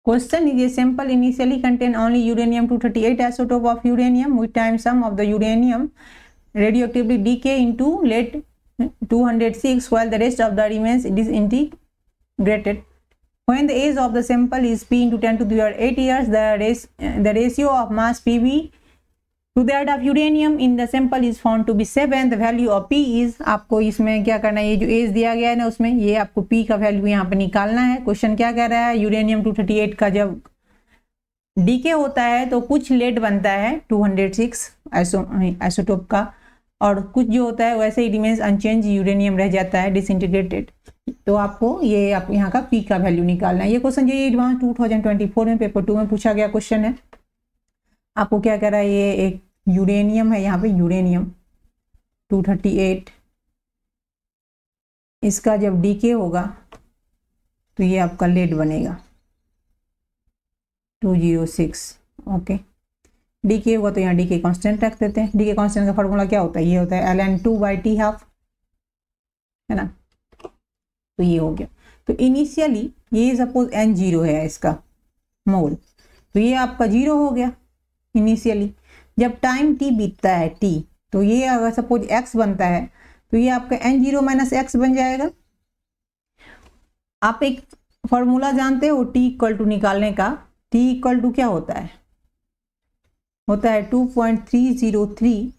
Question is a sample initially contain only uranium-238 isotope of uranium, with time some of the uranium radioactively decay into lead-206 while the rest of the remains disintegrated. When the age of the sample is p into 10 to the power 8 years, the ratio of mass Pb to that of uranium in the sample is found to be 7. The value of p is, आपको इसमें क्या करना है, ये जो as दिया गया है ना उसमें ये आपको p का वैल्यू यहाँ पे निकालना है। क्वेश्चन क्या कह रहा है, यूरेनियम 238 का जब डीके होता है तो कुछ लेड बनता है 206 आइसोटोप का, और कुछ जो होता है वैसे ही रिमेन्स अनचेंज यूरेनियम रह जाता है डिसइंटीग्रेटेड। तो आपको ये आप यहाँ का p का वैल्यू निकालना है। ये क्वेश्चन ये एडवांस 2024 में पेपर 2 में पूछा गया क्वेश्चन है। आपको क्या कह रहा है, ये एक यूरेनियम है, यहाँ पे यूरेनियम 238, इसका जब डीके होगा तो ये आपका लेड बनेगा 206। ओके, डीके होगा तो यहाँ डीके कांस्टेंट रख देते हैं। डीके कांस्टेंट का फॉर्मूला क्या होता है, ये होता है ln2/t½ है ना। तो ये हो गया। तो इनिशियली ये सपोज n0 है इसका मोल, तो ये आपका 0 हो गया इनिशियली। जब टाइम t बीतता है t, तो ये अगर सपोज x बनता है तो ये आपका n0 - x बन जाएगा। आप एक फॉर्मूला जानते हो t = निकालने का, t = क्या होता है, होता है 2.303।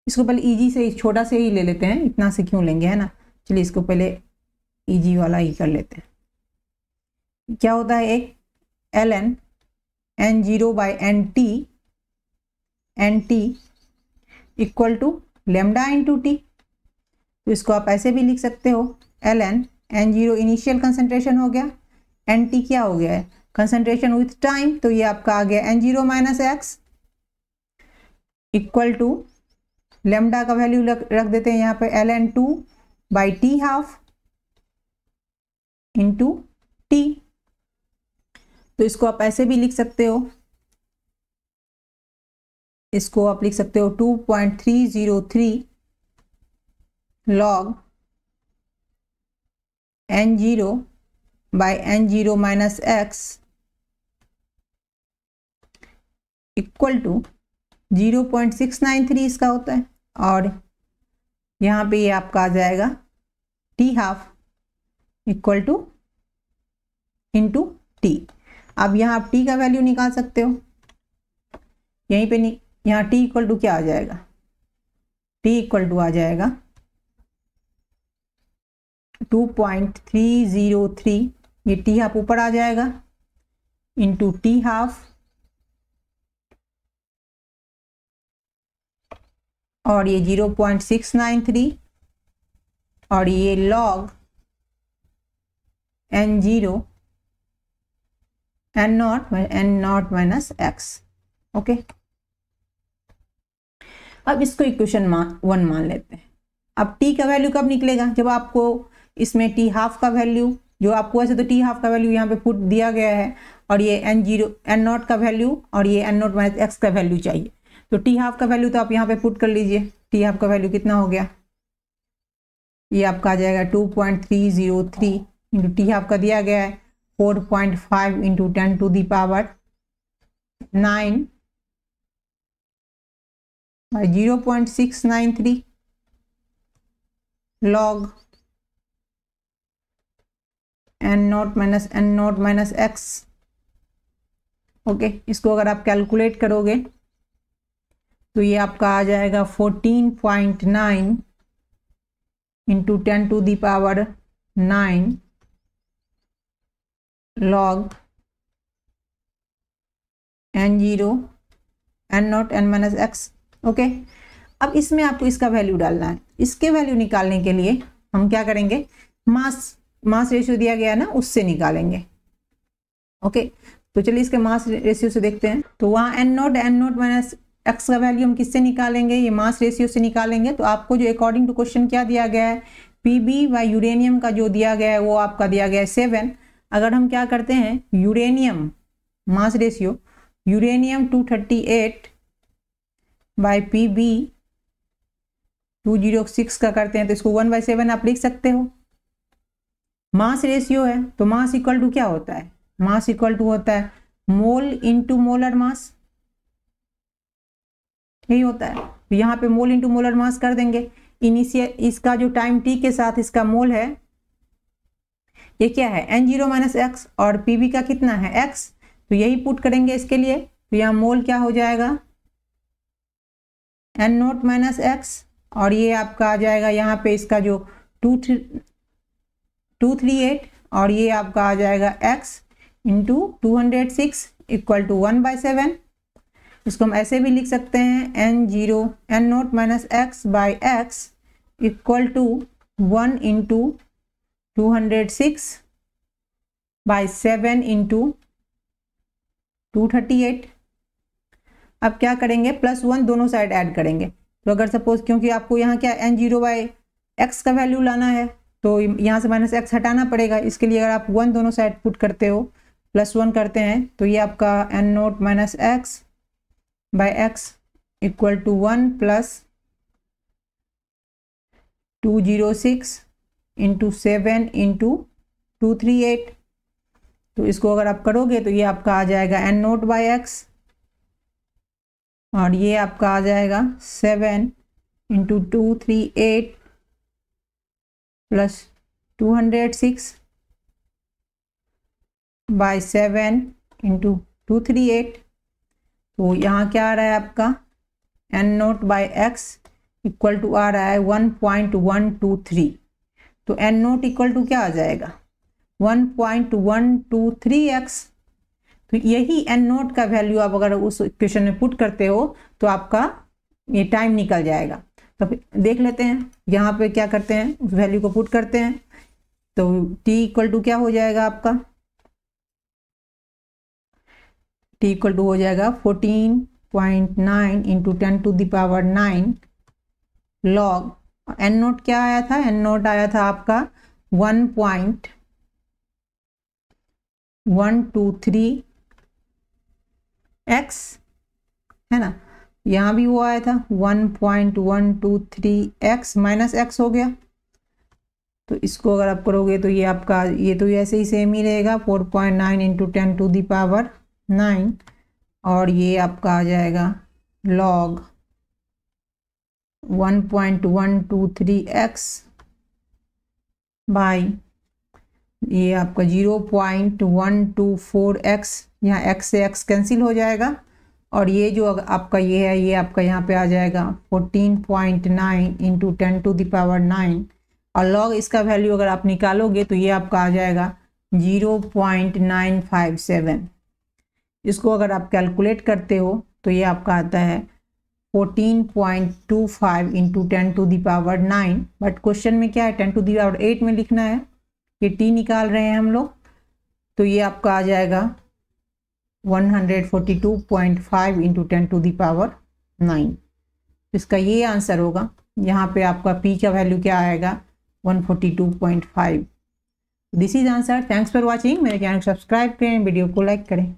इसको पहले इजी से छोटा से ही ले लेते हैं, इतना से क्यों लेंगे, है ना। चलिए इसको पहले इजी वाला ही कर लेते हैं। क्या होता है, एक ln n0/nt = लैम्डा × t। तो इसको आप ऐसे भी लिख सकते हो, ln n0 इनिशियल कंसंट्रेशन हो गया, nt क्या हो गया है, कंसंट्रेशन विथ टाइम। तो ये आपका आ गया n0 - x = लैम्डा का वैल्यू रख देते हैं यहाँ पे ln2/t½ × t। तो इसको आप ऐसे भी लिख सकते हो, इसको आप लिख सकते हो 2.303 log n0/n0 - x = 0.693 इसका होता है, और यहाँ पे ये आपका आ जाएगा t½ = × t। अब यहाँ आप t का वैल्यू निकाल सकते हो, यहीं पे नहीं, यहाँ t = क्या आ जाएगा, t = आ जाएगा 2.303, ये t½ ऊपर आ जाएगा × t½ और ये 0.693 और ये log n0 - x। ओके, अब इसको इक्वेशन 1 मान लेते हैं। अब t का वैल्यू कब निकलेगा, जब आपको इसमें t½ का वैल्यू, जो आपको वैसे तो t½ का वैल्यू यहाँ पे पुट दिया गया है, और ये n0 का वैल्यू और ये n0 - x का वैल्यू चाहिए। तो t½ का वैल्यू तो आप यहाँ पे पुट कर लीजिए। t½ का वैल्यू कितना हो गया, ये आपका आ जाएगा 2.303 × t½ का दिया गया है 4.5 × 10⁹ 0.693 log n0 - x। ओके, इसको अगर आप कैलकुलेट करोगे तो ये आपका आ जाएगा 14.9 × 10⁹ log n0 x। ओके, अब इसमें आपको इसका वैल्यू डालना है। इसके वैल्यू निकालने के लिए हम क्या करेंगे, मास रेशियो दिया गया है ना, उससे निकालेंगे। ओके, तो चलिए इसके मास रेशियो से देखते हैं। तो वहाँ n0 - x का वैल्यू हम किससे निकालेंगे, ये मास रेशियो से निकालेंगे। तो आपको जो अकॉर्डिंग टू क्वेश्चन क्या दिया गया है, Pb यूरेनियम का जो दिया गया है वो आपका दिया गया है 7। अगर हम क्या करते हैं, uranium mass ratio uranium 238/Pb 206 का करते हैं, तो इसको 1/7 आप लिख सकते हो। मास रेशियो है तो मास = क्या होता है, मास इक्वल टू होता है मोल इंटू मोलर मास, यही होता है। तो यहाँ पे मोल इंटू मोलर मास कर देंगे। इनिशियल इसका जो टाइम टी के साथ इसका मोल है ये क्या है N0 माइनस एक्स, और पीवी का कितना है x, तो यही पुट करेंगे इसके लिए। तो यहाँ मोल क्या हो जाएगा N0 माइनस एक्स, और ये आपका आ जाएगा यहाँ पे इसका जो 238, और ये आपका आ जाएगा x इंटू 206 इक्वल टू 1/7। इसको हम ऐसे भी लिख सकते हैं N0 minus x by x equal to 1 into 206/7 into 238। अब क्या करेंगे +1 दोनों साइड ऐड करेंगे। तो अगर सपोज क्योंकि आपको यहाँ क्या N0/x का वैल्यू लाना है तो यहाँ से माइनस एक्स हटाना पड़ेगा, इसके लिए अगर आप 1 दोनों साइड पुट करते हो +1 करते हैं तो ये आपका N0 minus x by x equal to 1 plus 206 into 7 into 238। तो इसको अगर आप करोगे तो ये आपका आ जाएगा N0/x, और ये आपका आ जाएगा 7 इंटू 238 प्लस 206/7 इंटू 238। तो यहाँ क्या आ रहा है आपका N0/x इक्वल टू आ रहा है 1.123। तो N0 इक्वल टू क्या आ जाएगा 1.123x। तो यही N0 का वैल्यू आप अगर उस इक्वेशन में पुट करते हो तो आपका ये टाइम निकल जाएगा। तो देख लेते हैं यहाँ पे क्या करते हैं, उस वैल्यू को पुट करते हैं। तो t इक्वल टू क्या हो जाएगा आपका, t इक्वल टू हो जाएगा 14.9 इंटू 10⁹ लॉग N0 क्या आया था, N0 आया था आपका 1.123x है ना। यहाँ भी वो आया था 1.123x माइनस x हो गया। तो इसको अगर आप करोगे तो ये आपका ये तो ऐसे ही सेम ही रहेगा 4.9 इंटू 10⁹ और ये आपका आ जाएगा लॉग 1.123x बाई ये आपका 0.124x, यहाँ x से x कैंसिल हो जाएगा, और ये जो आपका ये है ये आपका यहाँ पे आ जाएगा 14.9 इंटू 10⁹, और लॉग इसका वैल्यू अगर आप निकालोगे तो ये आपका आ जाएगा 0.957। इसको अगर आप कैलकुलेट करते हो तो ये आपका आता है 14.25 इंटू 10⁹। बट क्वेश्चन में क्या है 10⁸ में लिखना है, ये t निकाल रहे हैं हम लोग। तो ये आपका आ जाएगा 142.5 इंटू 10⁹। इसका ये आंसर होगा। यहाँ पे आपका p का वैल्यू क्या आएगा 142.5। This is answer. Thanks for watching. मेरे चैनल को सब्सक्राइब करें, वीडियो को लाइक करें।